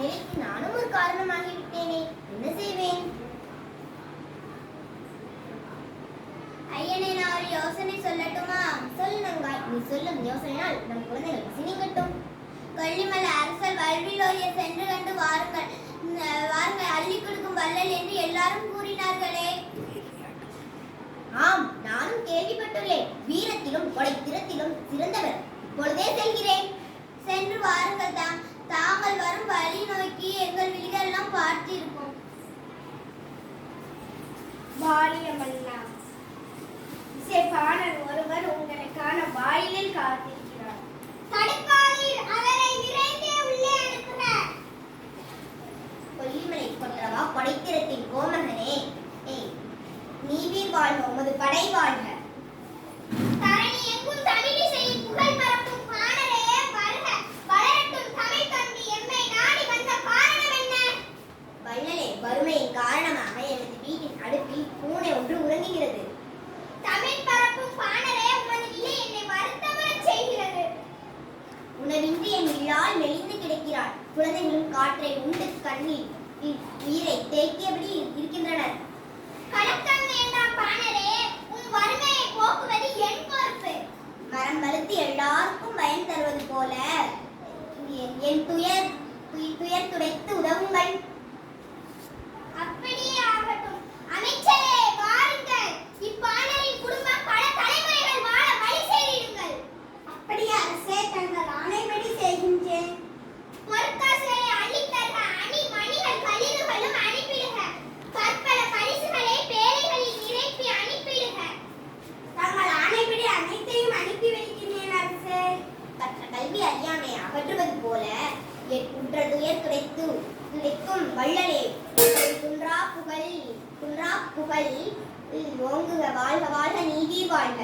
நிலைக்கு நானும் ஒரு காரணமாகிவிட்டேனே, என்ன செய்வேன்? ஐயனே, நான் ஒரு யோசனை சொல்லட்டுமா? சொல் நங்காய், நீ சொல்லும் யோசனையால் நம் குழந்தைகள் பசி நீங்கட்டும். கொல்லிமலை அரசர் வல்விலோரிய சென்று கண்டு வாருங்கள், வாருங்கள் அள்ளி கொடுக்கும் வள்ளல் என்று எல்லாரும் கூறினார்களே. ஆம், நானும் கேள்விப்பட்டுள்ளேன். வீரத்திலும் கொடைத்திறத்திலும் சிறந்தவர். இப்பொழுதே செல்கிறேன். சென்று வாருங்கள். தாங்கள் வரும் வழி நோக்கி எங்கள் வீடெல்லாம் பார்த்திருப்போம். வாலியமல்லா, இசைப்பாணர் ஒருவர் உங்களுக்கான வாயிலில் காத்திருக்கிறார். தடுக்காதீர், அவரை விரைந்தே உள்ளே அனுப்புக. கொல்லிமலை கொற்றவா, கொடைத்திறத்தின் கோமகனே, நீவீர் வாழ்க, உமது படை வாழ்க. தரணி எங்கும் தமிழிசையின் புகழ் பரப்பும் பாணரே வருக. வளரட்டும் தமிழ் கண்டு எம்மை நாடி வந்த காரணம் என்ன? வள்ளலே, வறுமையின் காரணமாக எனது வீட்டின் அடுப்பில் பூனை ஒன்று உறங்குகிறது. தமிழ் பரப்பும் பாணரே, உமது நிலை என்னை வருத்தமுறச் செய்கிறது. உணவின்றி என் விழால் மெலிந்து கிடக்கிறாள். குழந்தைகளும் காற்றை உண்டு கண்ணில் உயிரை தேக்கியபடி இருக்கின்றனர். கலக்கம் வேண்டாம் பாணரே, உம் வறுமையை போக்குவது என் பொறுப்பு. மரம் வளர்த்து எல்லாருக்கும் பயன் தருவது போல என் துயர் துடைத்து உதவுங்கள். அப்படியே ஆகட்டும். அமைச்சரே வாருங்கள், இப்பாணரின் குடும்பம் பல தலைமுறைகள் வாழ வழி செய்திடுங்கள். அப்படியே அரசே, தங்கள் ஆணைப்படி செய்கின்றேன். பொற்காசுகளை அள்ளித்தர அணி மணிகள் களிறுகளும் அனுப்பிடுக. பற்பல பரிசுகளை பேழைகளில் நிரப்பி அனுப்பிடுக. தங்கள் ஆணைப்படி அனைத்தையும் அனுப்பி வைக்கிறேன் அரசே. கற்ற கல்வி அறியாமை அகற்றுவது போல என் குன்ற துயர் துடைக்கும் வள்ளலே, குன்றா புகழ் ஓங்குக. வாழ்க வாழ்க, நீதி வாழ்க.